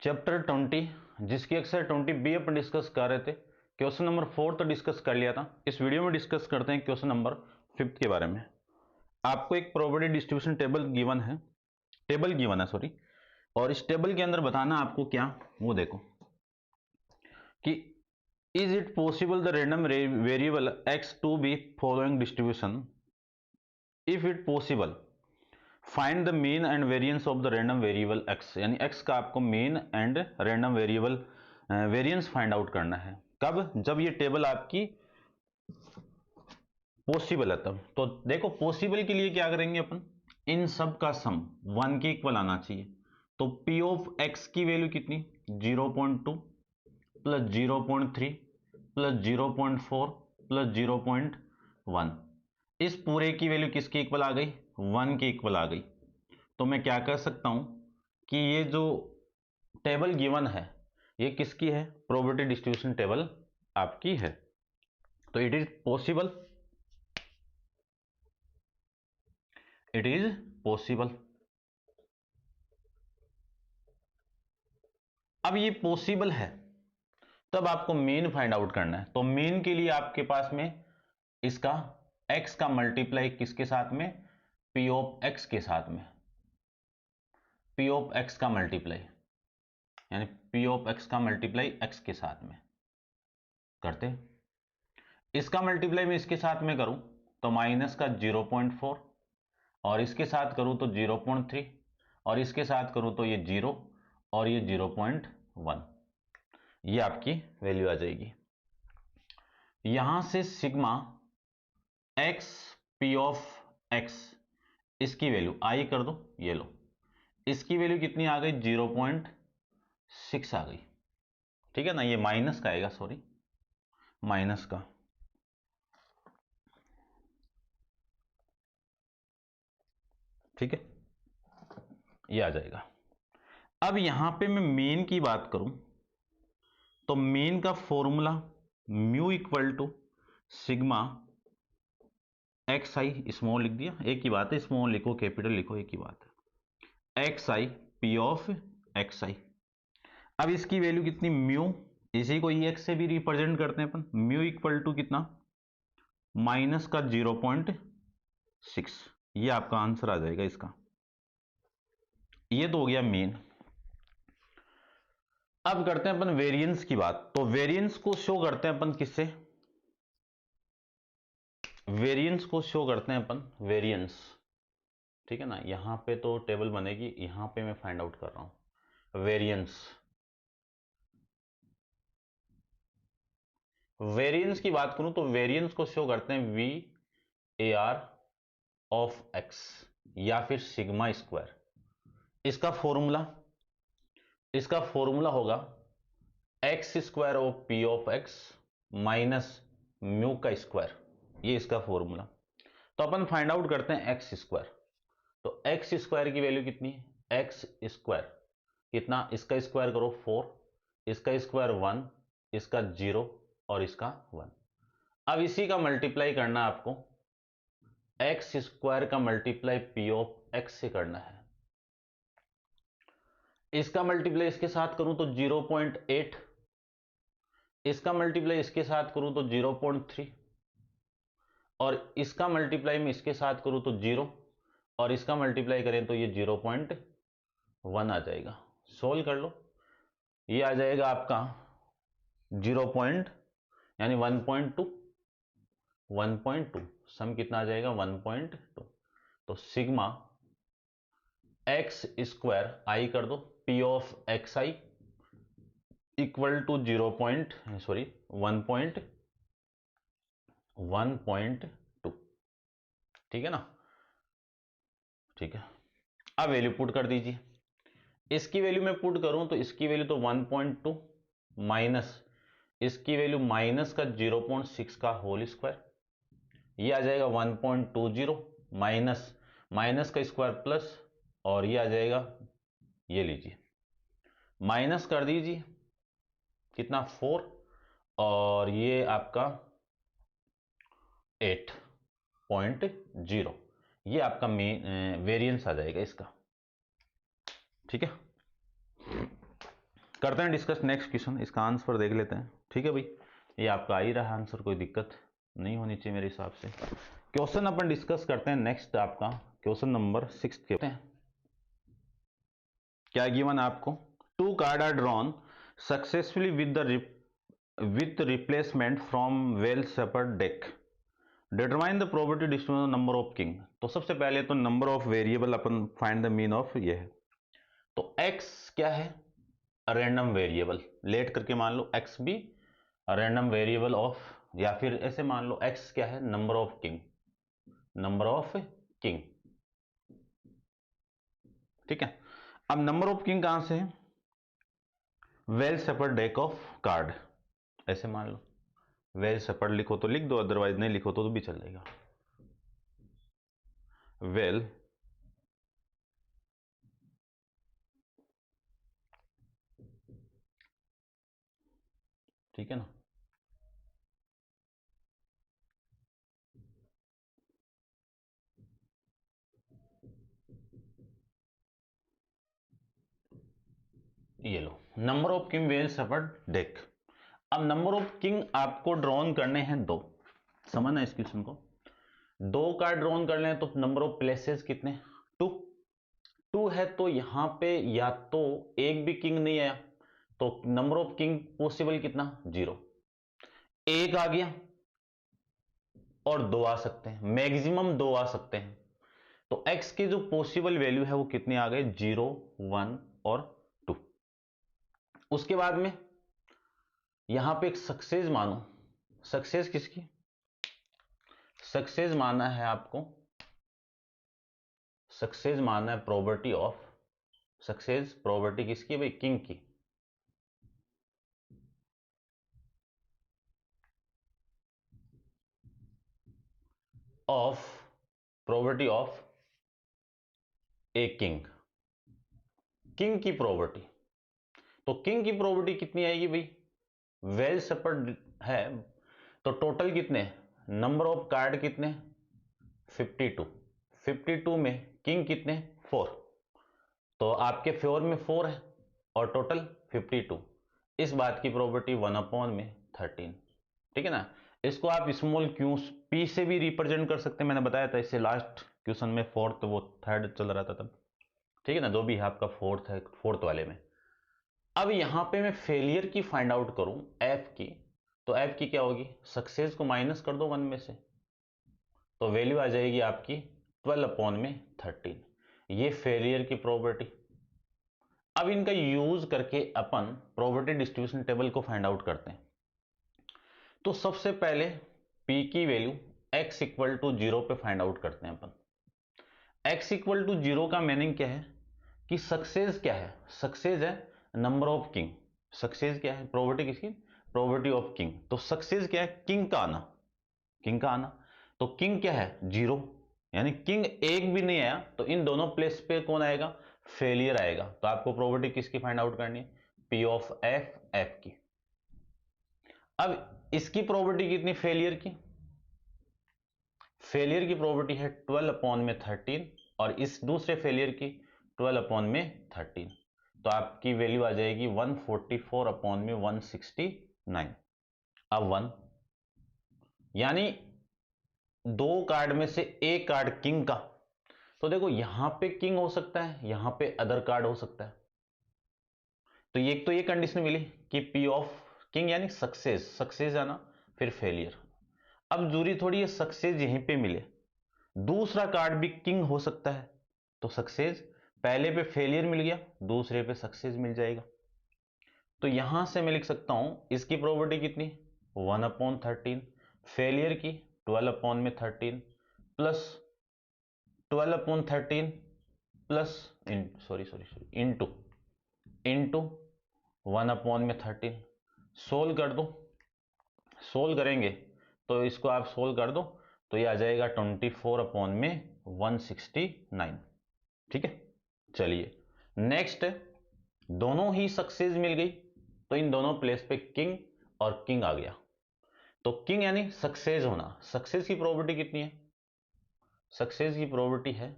Chapter 20 जिसकी exercise 20 अपन discuss कर रहे थे। क्वेश्चन नंबर 4 तो डिस्कस कर लिया था। इस वीडियो में डिस्कस करते हैं क्वेश्चन नंबर 5 के बारे में। आपको एक प्रोबेबिलिटी डिस्ट्रीब्यूशन टेबल गिवन है सॉरी, और इस टेबल के अंदर बताना आपको क्या, वो देखो कि is it possible the random variable X to be following distribution, if it possible find the mean and variance of the random variable X. यानी एक्स का आपको mean and random variable variance find out करना है। कब? जब ये table आपकी possible है तब। तो देखो पॉसिबल के लिए क्या करेंगे अपन, इन सब का सम 1 के इक्वल आना चाहिए। तो पी ऑफ एक्स की वैल्यू कितनी, 0.2 प्लस 0.3 प्लस 0.4 प्लस 0.1। इस पूरे की वैल्यू किसके इक्वल आ गई, 1 के इक्वल आ गई। तो मैं क्या कर सकता हूं कि ये जो टेबल गिवन है ये किसकी है, प्रोबेबिलिटी डिस्ट्रीब्यूशन टेबल आपकी है। तो it is possible, it is possible. अब ये पॉसिबल है तब आपको मीन फाइंड आउट करना है। तो मीन के लिए आपके पास में इसका x का मल्टीप्लाई किसके साथ में, p ऑफ x के साथ में, p ऑफ x का मल्टीप्लाई यानी p ऑफ x का मल्टीप्लाई x के साथ में करते। इसका मल्टीप्लाई मैं इसके साथ में करूं तो माइनस का 0.4, और इसके साथ करूं तो 0.3, और इसके साथ करूं तो ये 0 और ये 0.1। ये आपकी वैल्यू आ जाएगी। यहां से sigma x p of x इसकी वैल्यू आई कर दो, ये लो, इसकी वैल्यू कितनी आ गई, 0.6 आ गई। ठीक है ना, ये माइनस का आएगा, सॉरी माइनस का। ठीक है, ये आ जाएगा। अब यहां पे मैं मीन की बात करूं तो मीन का formula mu equal to sigma x I, small लिख दिया, एक ही बात है, स्मॉल लिखो कैपिटल लिखो एक ही बात है, x i p of x i. अब इसकी वैल्यू कितनी, म्यू, इसी को ई एक्स से भी रिप्रेजेंट करते हैं अपन, म्यू इक्वल टू कितना, माइनस का 0.6। ये आपका आंसर आ जाएगा इसका। ये तो हो गया मीन। अब करते हैं अपन वेरिएंस की बात। तो वेरिएंस को शो करते हैं अपन किससे, वेरिएंस को शो करते हैं अपन वेरिएंस। ठीक है ना, यहां पे तो टेबल बनेगी, यहां पे मैं फाइंड आउट कर रहा हूं वेरिएंस। वेरिएंस की बात करूं तो वेरिएंस को शो करते हैं V A R of x या फिर सिग्मा स्क्वायर। इसका फॉर्मूला होगा x square of P of x minus mu का स्क्वायर, ये इसका फॉर्मूला। तो अपन फाइंड आउट करते हैं एक्स स्क्वायर। तो एक्स स्क्वायर की वैल्यू कितनी है, एक्स स्क्वायर कितना, इसका स्क्वायर करो 4, इसका स्क्वायर 1, इसका 0 और इसका 1। अब इसी का मल्टीप्लाई करना आपको, एक्स स्क्वायर का मल्टीप्लाई पी ऑफ एक्स से करना है। इसका मल्टीप्लाई इसके साथ करूं तो 0.8, इसका मल्टीप्लाई इसके साथ करूं तो 0.3, और इसका मल्टीप्लाई में इसके साथ करूं तो 0, और इसका मल्टीप्लाई करें तो ये 0.1 आ जाएगा। सोल्व कर लो, ये आ जाएगा आपका 0 यानी 1.2, सम कितना आ जाएगा 1.2। तो सिग्मा एक्स स्क्वायर आई कर दो P of x I equal to 1.2। ठीक है ना, ठीक है। अब वैल्यू पुट कर दीजिए, इसकी वैल्यू मैं पुट करूं तो इसकी वैल्यू तो 1.2 माइनस इसकी वैल्यू माइनस का 0.6 का होल स्क्वायर, ये आ जाएगा 1.20 माइनस माइनस का स्क्वायर प्लस, और ये आ जाएगा, ये लीजिए माइनस कर दीजिए कितना 4, और ये आपका 8.0, ये आपका वेरिएंस आ जाएगा इसका। ठीक है, करते हैं डिस्कस नेक्स्ट क्वेश्चन, इसका आंसर देख लेते हैं। ठीक है भाई, ये आपका आ ही रहा है आंसर, कोई दिक्कत नहीं होनी चाहिए मेरे हिसाब से। क्वेश्चन अपन डिस्कस करते हैं नेक्स्ट, आपका क्वेश्चन नंबर 6 के हैं। क्या गिवन है आपको? 2 card are drawn successfully with replacement from well shuffled deck, determine the probability distribution number of king. तो सबसे पहले तो नंबर ऑफ वेरिएबल अपन फाइंड द मीन ऑफ ये है। तो x क्या है? रैंडम वेरिएबल, लेट करके मान लो x भी रैंडम वेरिएबल ऑफ, या फिर ऐसे मान लो x क्या है? Number of king, number of king. ठीक है, अब नंबर ऑफ किंग कहां से है? Well shuffled deck of card, ऐसे मान लो। वेल सेपर्ड लिखो तो लिख दो, अदरवाइज नहीं लिखो तो भी चलेगा। वेल ठीक है ना, ये लो number of king well shuffled deck. अब नंबर ऑफ किंग आपको ड्रॉन करने हैं 2, समझना इस क्वेश्चन को। 2 कार्ड ड्रॉन करने हैं तो नंबर ऑफ प्लेसेस कितने? 2। 2 है तो यहां पे या तो एक भी किंग नहीं आया, तो नंबर ऑफ किंग पॉसिबल कितना? 0। एक आ गया और 2 आ सकते हैं, मैक्सिमम 2 आ सकते हैं। तो x की जो पॉसिबल वैल्यू है वो कितनी आ गई? 0, 1 और 2। उसके बाद में यहां पे एक सक्सेस मानो। सक्सेस किसकी? सक्सेस माना है आपको, सक्सेस माना है प्रॉपर्टी ऑफ, सक्सेस प्रॉपर्टी किसकी भाई? किंग की। Of property of a king, king की प्रॉपर्टी। तो किंग की प्रॉपर्टी कितनी आएगी भाई? वेल सेपर्ड है तो टोटल कितने? नंबर ऑफ कार्ड कितने? 52। 52 में किंग कितने? 4। तो आपके फेवर में 4 है और टोटल 52। इस बात की प्रॉपर्टी 1/13। ठीक है ना, इसको आप स्मॉल क्यू पी से भी रिप्रेजेंट कर सकते हैं, मैंने बताया था इससे लास्ट क्वेश्चन में। फोर्थ वो थर्ड चल रहा था तब। ठीक है ना, जो भी है आपका फोर्थ है, फोर्थ वाले में। अब यहां पे मैं फेलियर की फाइंड आउट करूं एफ की, तो एफ की क्या होगी? सक्सेस को माइनस कर दो 1 में से, तो वैल्यू आ जाएगी आपकी 12/13। ये फेलियर की प्रॉपर्टी। अब इनका यूज करके अपन प्रोबेबिलिटी डिस्ट्रीब्यूशन टेबल को फाइंड आउट करते हैं। तो सबसे पहले p की वैल्यू x इक्वल टू 0 पे फाइंड आउट करते हैं अपन। x इक्वल टू 0 का मीनिंग क्या है कि सक्सेस क्या है? सक्सेस है नंबर ऑफ किंग। सक्सेस क्या है? प्रोबेबिलिटी किसकी? Probability of king. तो सक्सेस क्या है? किंग का आना, किंग का आना। तो किंग क्या है? 0, यानी किंग एक भी नहीं आया तो इन दोनों प्लेस पे कौन आएगा? फेलियर आएगा। तो आपको प्रोबेबिलिटी किसकी फाइंड आउट करनी है? p ऑफ f की। अब इसकी प्रोबेबिलिटी कितनी फेलियर की? फेलियर की प्रोबेबिलिटी है 12/13 और इस दूसरे फेलियर की 12/13। तो आपकी वैल्यू आ जाएगी 144/169। अब 1, यानी 2 कार्ड में से एक कार्ड किंग का। तो देखो यहां पे किंग हो सकता है, यहां पे अदर कार्ड हो सकता है। तो ये कंडीशन मिली कि p ऑफ किंग यानी सक्सेस, सक्सेस आना फिर फेलियर। अब जरूरी थोड़ी है सक्सेस यहीं पे मिले, दूसरा कार्ड भी किंग हो सकता है। तो सक्सेस पहले पे फेलियर मिल गया, दूसरे पे सक्सेस मिल जाएगा। तो यहां से मैं लिख सकता हूं इसकी प्रोबेबिलिटी कितनी? 1/13, फेलियर की 12/13 plus 12/13 plus into into 1/13। Solve कर दो, सोल्व करेंगे तो इसको आप सोल्व कर दो तो ये आ जाएगा 24/169। ठीक है, चलिए नेक्स्ट, दोनों ही सक्सेस मिल गई तो इन दोनों प्लेस पे किंग और किंग आ गया। तो किंग यानी सक्सेस होना, सक्सेस की प्रोबेबिलिटी कितनी है? सक्सेस की प्रोबेबिलिटी है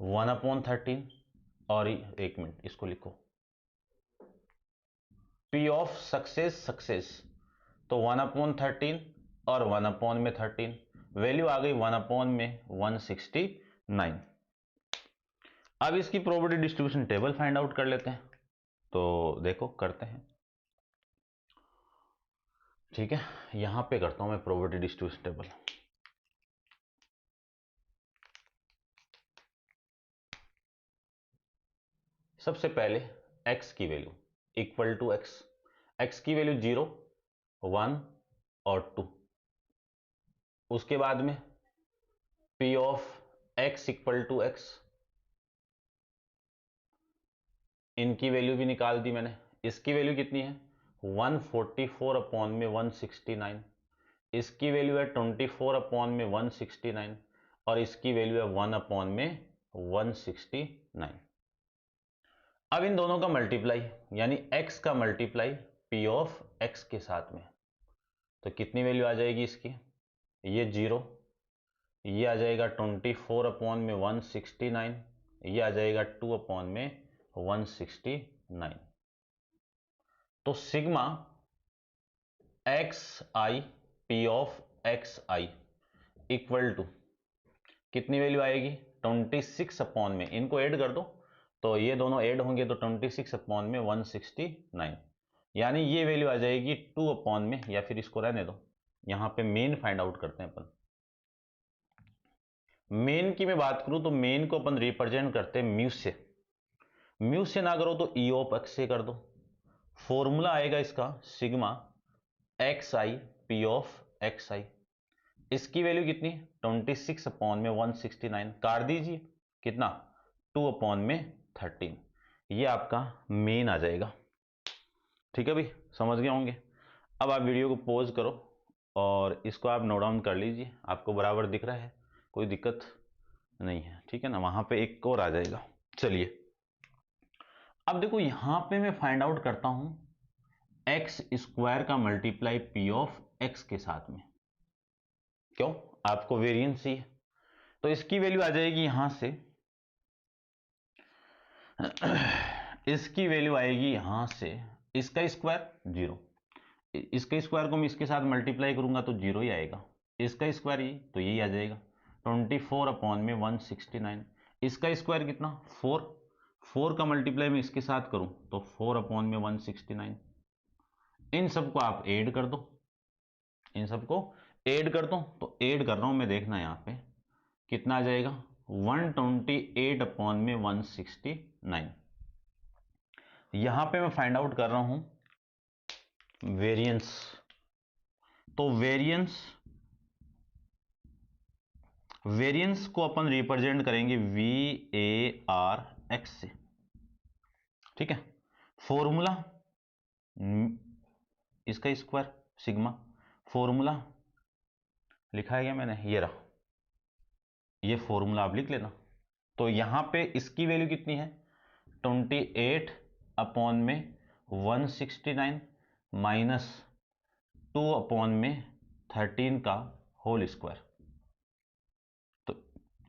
1/13 और एक मिनट इसको लिखो, P ऑफ सक्सेस तो 1/13 और 1/13 वैल्यू आ गई 1/169। अब इसकी probability distribution table find out कर लेते हैं। तो देखो करते हैं, ठीक है, यहां पे करता हूं मैं प्रोबेबिलिटी डिस्ट्रीब्यूशन टेबल। सबसे पहले x की वैल्यू इक्वल टू x की वैल्यू 0, 1 और 2। उसके बाद में P of x equal to x, इनकी वैल्यू भी निकाल दी मैंने। इसकी वैल्यू कितनी है 144/169, इसकी वैल्यू है 24/169 और इसकी वैल्यू है 1/169। अब इन दोनों का मल्टीप्लाई यानी x का मल्टीप्लाई P ऑफ x के साथ में, तो कितनी वैल्यू आ जाएगी इसकी, ये 0, ये आ जाएगा 24/169, ये आ जाएगा 2/169। तो sigma x i P of x I equal to कितनी वैल्यू आएगी 26 में, इनको ऐड कर दो तो ये दोनों ऐड होंगे तो 26/169, यानी ये वैल्यू आ जाएगी 2 में, या फिर इसको रहने दो, यहां पे मेन फाइंड आउट करते हैं अपन। मेन की मैं बात करूं तो मेन को अपन रिप्रेजेंट करते हैं म्यू से। म्यू से ना करो तो ई ऑफ एक्स से कर दो। फॉर्मूला आएगा इसका sigma x i P of x i, इसकी वैल्यू कितनी 26/169, काट दीजिए कितना 2/13, ये आपका मेन आ जाएगा। ठीक है भाई, समझ गए होंगे। अब आप वीडियो को पॉज करो और इसको आप नोट डाउन कर लीजिए, आपको बराबर दिख रहा है, कोई दिक्कत नहीं है, ठीक है ना। वहां पे एक और आ जाएगा। चलिए अब देखो यहां पे मैं फाइंड आउट करता हूं एक्स स्क्वायर का मल्टीप्लाई P ऑफ एक्स के साथ में, क्यों, आपको वेरिएंस ही है, तो इसकी वैल्यू आ जाएगी यहां से इसकी वैल्यू आएगी यहां से, इसका स्क्वायर 0, इसके स्क्वायर को मैं इसके साथ मल्टीप्लाई करूंगा तो 0 ही आएगा, इसका स्क्वायर ये तो यही आ जाएगा 24/169, इसका स्क्वायर कितना 4, 4 का मल्टीप्लाई मैं इसके साथ करूं तो 4/169। इन सबको आप ऐड कर दो, इन सबको ऐड कर दो, तो ऐड कर रहा हूं मैं, देखना यहां पे कितना आ जाएगा 128/169। यहां पे मैं फाइंड आउट कर रहा हूं वेरिएंस, तो वेरिएंस को अपन रिप्रेजेंट करेंगे VAR से, ठीक है। फॉर्मूला इसका स्क्वायर सिग्मा, फॉर्मूला लिखा है क्या मैंने, ये रहा, ये फॉर्मूला आप लिख लेना। तो यहां पे इसकी वैल्यू कितनी है 28/169 माइनस 2/13 का होल स्क्वायर, तो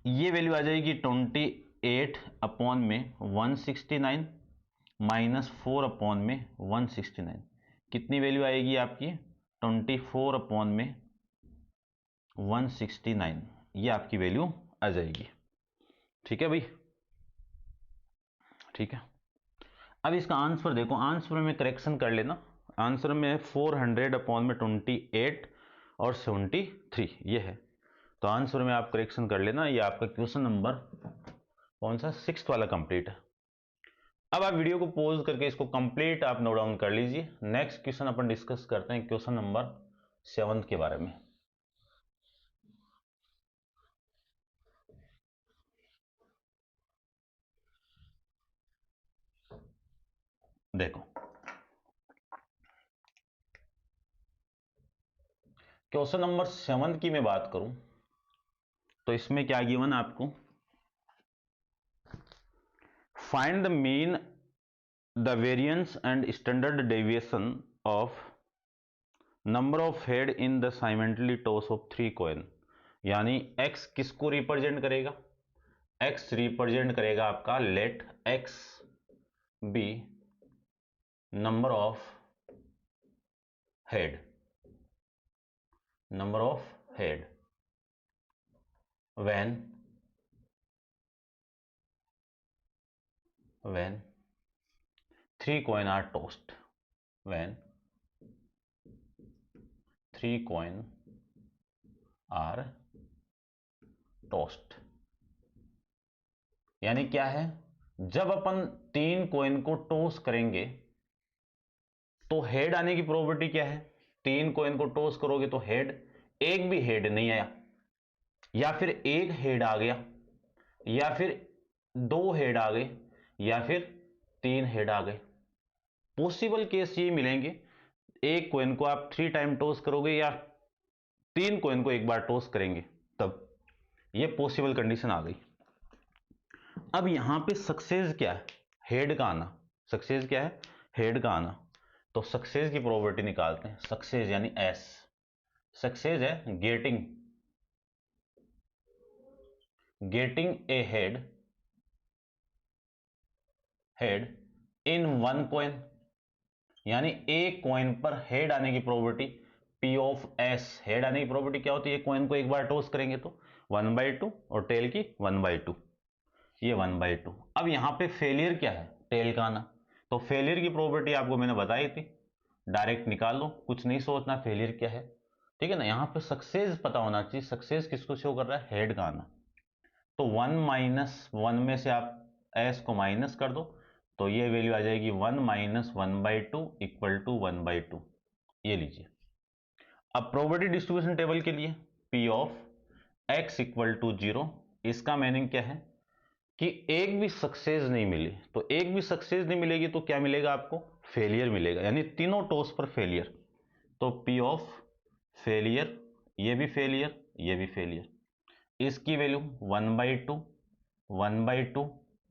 ये वैल्यू आ जाएगी 28/169 माइनस 4/169, कितनी वैल्यू आएगी आपकी 24/169, ये आपकी वैल्यू आ जाएगी। ठीक है भाई, ठीक है। अब इसका आंसर देखो, आंसर में करेक्शन कर लेना, आंसर में 400/28 और 73 ये है, तो आंसर में आप करेक्शन कर लेना। ये आपका क्वेश्चन नंबर कौन सा 6th वाला कंप्लीट है। अब आप वीडियो को पॉज करके इसको कंप्लीट आप नोट डाउन कर लीजिए। नेक्स्ट क्वेश्चन अपन डिस्कस करते हैं क्वेश्चन नंबर 7 के बारे में। देखो क्वेश्चन नंबर 7 की मैं बात करूं तो इसमें क्या गिवन आपको, find the mean the variance and standard deviation of number of head in the simultaneously toss of 3 coin, यानी x किसको रिप्रेजेंट करेगा, x रिप्रेजेंट करेगा आपका let x be number of head, number of head when 3 coin are tossed, when 3 coin are tossed, यानी क्या है, जब अपन 3 coin को टॉस करेंगे तो हेड आने की प्रोबेबिलिटी क्या है, 3 कॉइन को टॉस करोगे तो हेड, एक भी हेड नहीं आया, या फिर एक हेड आ गया, या फिर 2 हेड आ गए, या फिर 3 हेड आ गए। पॉसिबल केस ये मिलेंगे, एक कॉइन को आप 3 टाइम टॉस करोगे या 3 कॉइन को एक बार टॉस करेंगे, तब ये पॉसिबल कंडीशन आ गई। अब यहां पे सक्सेस क्या है, हेड का आना। सक्सेस क्या है, हेड का आना। तो सक्सेस की प्रोबेबिलिटी निकालते हैं। सक्सेस यानी एस, सक्सेस है getting a head in 1 coin, यानी एक कॉइन पर हेड आने की probability P of S. Head आने की प्रोबेबिलिटी क्या होती है, कॉइन को एक बार टॉस करेंगे तो 1/2 और टेल की 1/2, ये 1/2। अब यहां पे फेलियर क्या है, टेल का आना। तो फेलियर की प्रोबेबिलिटी आपको मैंने बताई थी, डायरेक्ट निकाल लो, कुछ नहीं सोचना फेलियर क्या है, ठीक है ना। यहां पे सक्सेस पता होना चाहिए, सक्सेस किसको शो कर रहा है, हेड का आना। तो 1 - 1 में से आप एस को माइनस कर दो, तो ये वैल्यू आ जाएगी 1 - 1/2 = 1/2, ये लीजिए। अब प्रोबेबिलिटी डिस्ट्रीब्यूशन टेबल के लिए पी ऑफ x = 0, इसका मीनिंग क्या है कि एक भी सक्सेस नहीं मिली, तो एक भी सक्सेस नहीं मिलेगी तो क्या मिलेगा आपको, फेलियर मिलेगा, यानी तीनों टॉस पर फेलियर। तो पी ऑफ फेलियर, ये भी फेलियर, ये भी फेलियर, इसकी वैल्यू 1/2, 1/2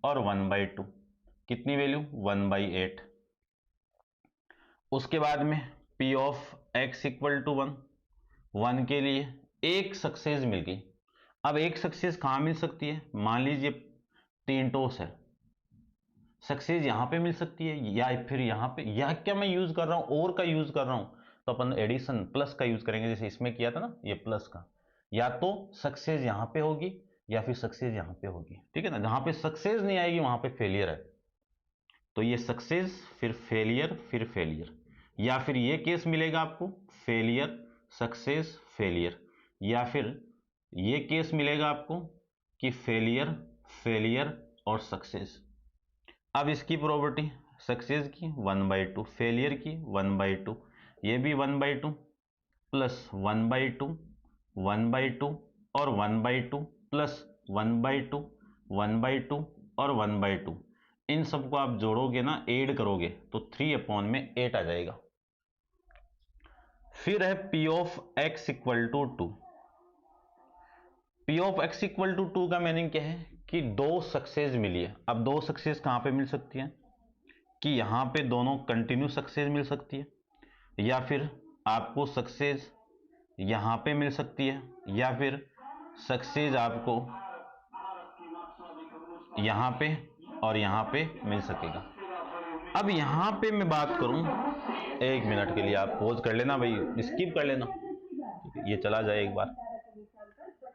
और 1/2, कितनी वैल्यू 1/8। उसके बाद में पी ऑफ x = 1, 1 के लिए एक सक्सेस मिल गई। अब एक सक्सेस कहां मिल सकती है, मान लीजिए 3 टॉस है, सक्सेस यहां पे मिल सकती है या फिर यहां पे, या क्या मैं यूज कर रहा हूं, और का यूज कर रहा हूं, तो अपन एडिशन प्लस का यूज करेंगे, जैसे इसमें किया था ना, ये प्लस का। या तो सक्सेस यहां पे होगी या फिर सक्सेस यहां पे होगी, ठीक है ना। जहां पे सक्सेस नहीं आएगी वहां पे फेलियर है, तो ये सक्सेस फिर फेलियर फिर फेलियर, या फिर ये केस मिलेगा आपको फेलियर सक्सेस फेलियर, या फिर ये केस मिलेगा आपको कि फेलियर फेलियर और सक्सेस। अब इसकी प्रोबेबिलिटी सक्सेस की 1/2, फेलियर की 1/2, ये भी 1/2 प्लस 1/2, 1/2 और 1/2 प्लस 1/2, 1/2 और 1/2, इन सबको आप जोड़ोगे ना, ऐड करोगे तो 3/8 आ जाएगा। फिर है P of x = 2। P of x = 2 का मीनिंग क्या है कि 2 सक्सेस मिली है। अब 2 सक्सेस कहां पे मिल सकती है, कि यहां पे दोनों कंटिन्यू सक्सेस मिल सकती है, या फिर आपको सक्सेस यहां पे मिल सकती है, या फिर सक्सेस आपको यहां पे और यहां पे मिल सकेगा। अब यहां पे मैं बात करूं, 1 मिनट के लिए आप पॉज कर लेना भाई, स्किप कर लेना, ये चला जाए एक बार।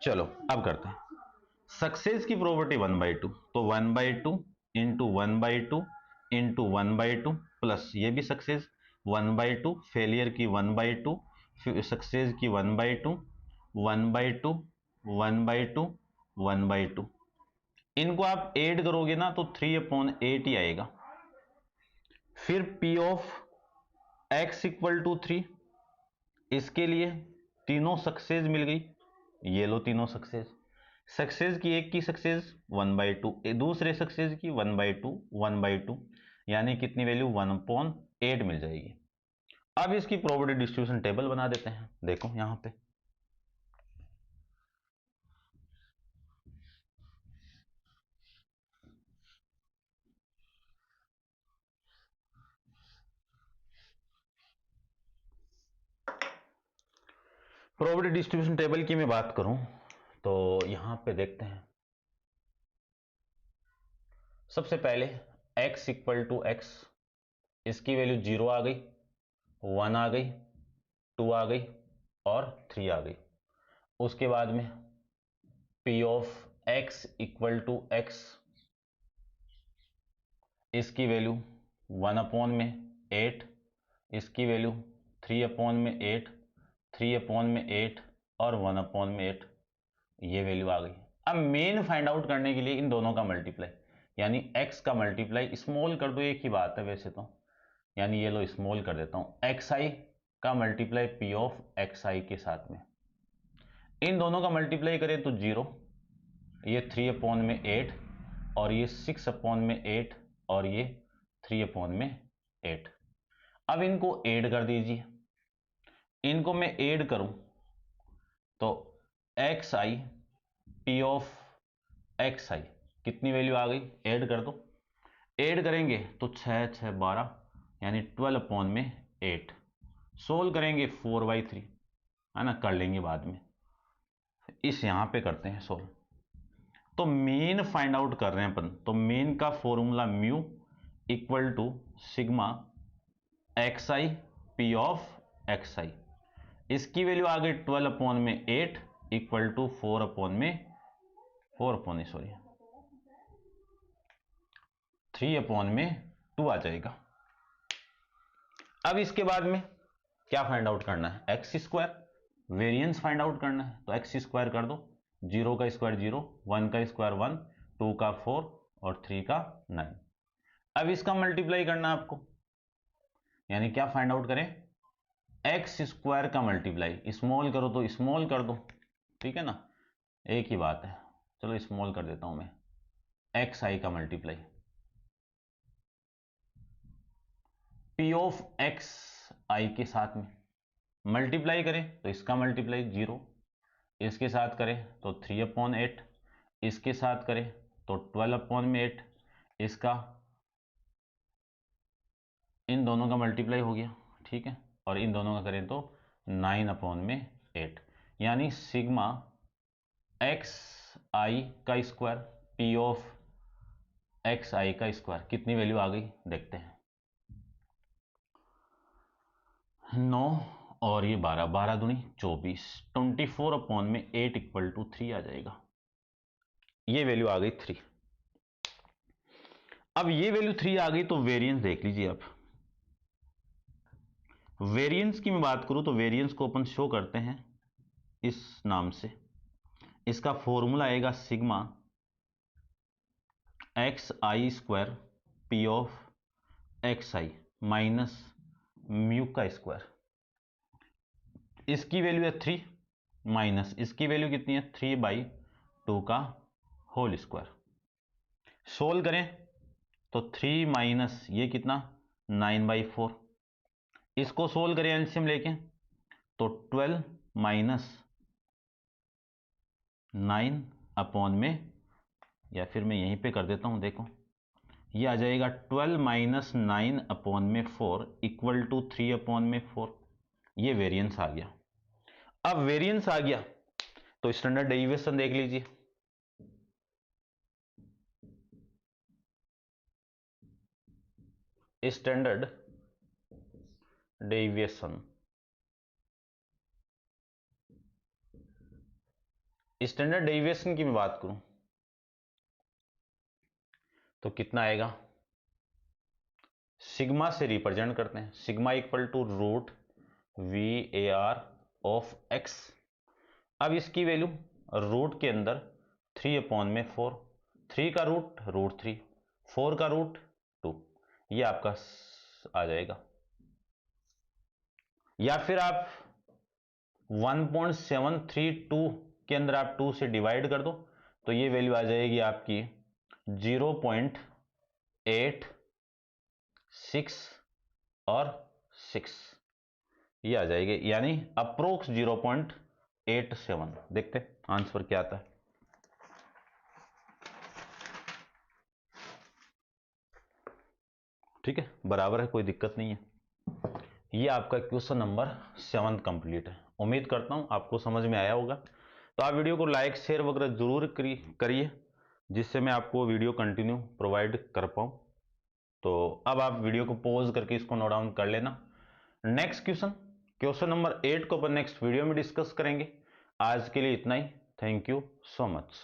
चलो अब करते हैं। सक्सेस की प्रोबेबिलिटी 1/2, तो 1/2 इंटू 1/2 इंटू 1/2 प्लस ये भी सक्सेस 1/2, फेलियर की 1/2, फिर सक्सेस की 1/2, 1/2, 1/2, 1/2, इनको आप ऐड करोगे ना तो 3/8 ही आएगा। फिर पी ऑफ x = 3, इसके लिए तीनों सक्सेस मिल गई, ये लो तीनों सक्सेस, सक्सेस की एक की सक्सेस 1/2, दूसरे सक्सेस की 1/2, 1/2, यानी कितनी वैल्यू 1/8 मिल जाएगी। अब इसकी प्रोबेबिलिटी डिस्ट्रीब्यूशन टेबल बना देते हैं, देखो यहां पे प्रोबेबिलिटी डिस्ट्रीब्यूशन टेबल की मैं बात करूं तो यहां पे देखते हैं। सबसे पहले x = x, इसकी वैल्यू 0 आ गई, 1 आ गई, 2 आ गई और 3 आ गई। उसके बाद में P of x equal to x, इसकी वैल्यू 1/8, इसकी वैल्यू 3/8, 3/8 और 1/8, ये वैल्यू आ गई। अब मेन फाइंड आउट करने के लिए इन दोनों का मल्टीप्लाई, यानी x का मल्टीप्लाई, स्मॉल कर दो, एक ही बात है वैसे तो, यानी ये लो स्मॉल कर देता हूं, xi का मल्टीप्लाई p ऑफ xi के साथ में, इन दोनों का मल्टीप्लाई करें तो 0, ये 3/8 और ये 6/8 और ये 3/8। अब इनको ऐड कर दीजिए, इनको मैं ऐड करूं तो xi p ऑफ xi कितनी वैल्यू आ गई, ऐड कर दो, ऐड करेंगे तो 6 6 12 यानी 12/8, सोल्व करेंगे 4/3, है ना, कर लेंगे बाद में, इस यहां पे करते हैं सोल्व। तो मेन फाइंड आउट कर रहे हैं अपन, तो मेन का formula mu equal to sigma xi p of xi, इसकी वैल्यू आ गई 12/8 इक्वल टू 3/2 आ जाएगा। अब इसके बाद में क्या फाइंड आउट करना है, x square, variance find out करना है, तो एक्स स्क्वायर कर दो, 0 का स्क्वायर 0, 1 का स्क्वायर 1, 2 का 4 और 3 का 9। अब इसका मल्टीप्लाई करना है आपको, यानी क्या फाइंड आउट करें, एक्स स्क्वायर का मल्टीप्लाई, स्मॉल करो तो स्मॉल कर दो, ठीक है ना, एक ही बात है, चलो स्मॉल कर देता हूं मैं, एक्स आई का मल्टीप्लाई, पी ऑफ एक्स आई के साथ में मल्टीप्लाई करें तो इसका मल्टीप्लाई 0, इसके साथ करें तो 3/8, इसके साथ करें तो 12/8, इसका इन दोनों का मल्टीप्लाई हो गया, ठीक है, और इन दोनों का करें तो 9/8, यानी सिग्मा एक्स आई का स्क्वायर पी ऑफ एक्स आई का स्क्वायर, कितनी वैल्यू आ गई देखते हैं, 9 और ये 12, 12 दूनी 24, 24/8 इक्वल टू 3 आ जाएगा, ये वैल्यू आ गई 3। अब ये वैल्यू 3 आ गई तो वेरिएंस देख लीजिए आप, वेरिएंस की मैं बात करूं तो वेरिएंस को अपन शो करते हैं इस नाम से, इसका फॉर्मूला आएगा sigma x I square P of x I minus mu का स्क्वायर, इसकी वैल्यू है 3 माइनस इसकी वैल्यू कितनी है 3/2 का होल स्क्वायर, सोल्व करें तो 3 माइनस ये कितना 9/4, इसको सोल्व करें एलसीएम लेके तो 12 माइनस 9 अपॉन में, या फिर मैं यहीं पे कर देता हूं, देखो ये आ जाएगा 12 माइनस 9 अपॉन में 4 इक्वल टू 3/4, ये वेरिएंस आ गया। अब वेरिएंस आ गया तो स्टैंडर्ड डेविएशन देख लीजिए, स्टैंडर्ड डेविएशन, स्टैंडर्ड डेविएशन की मैं बात करूं तो कितना आएगा, सिग्मा से रिप्रेजेंट करते हैं, sigma equal to root VAR of x, अब इसकी वैल्यू रूट के अंदर 3/4, 3 का रूट √3, 4 का रूट 2, ये आपका आ जाएगा, या फिर आप 1.732 के अंदर आप 2 से डिवाइड कर दो तो ये वैल्यू आ जाएगी आपकी 0.86 और 6, ये आ जाएगी, यानी अप्रोक्स 0.87। देखते आंसर क्या आता है, ठीक है, बराबर है, कोई दिक्कत नहीं है। ये आपका क्वेश्चन नंबर 7 कंप्लीट है, उम्मीद करता हूं आपको समझ में आया होगा। तो आप वीडियो को लाइक शेयर वगैरह जरूर करिए, जिससे मैं आपको वीडियो कंटिन्यू प्रोवाइड कर पाऊं। तो अब आप वीडियो को पॉज करके इसको नोट डाउन कर लेना। नेक्स्ट क्वेश्चन क्वेश्चन नंबर 8 को अपन नेक्स्ट वीडियो में डिस्कस करेंगे। आज के लिए इतना ही। Thank you so much.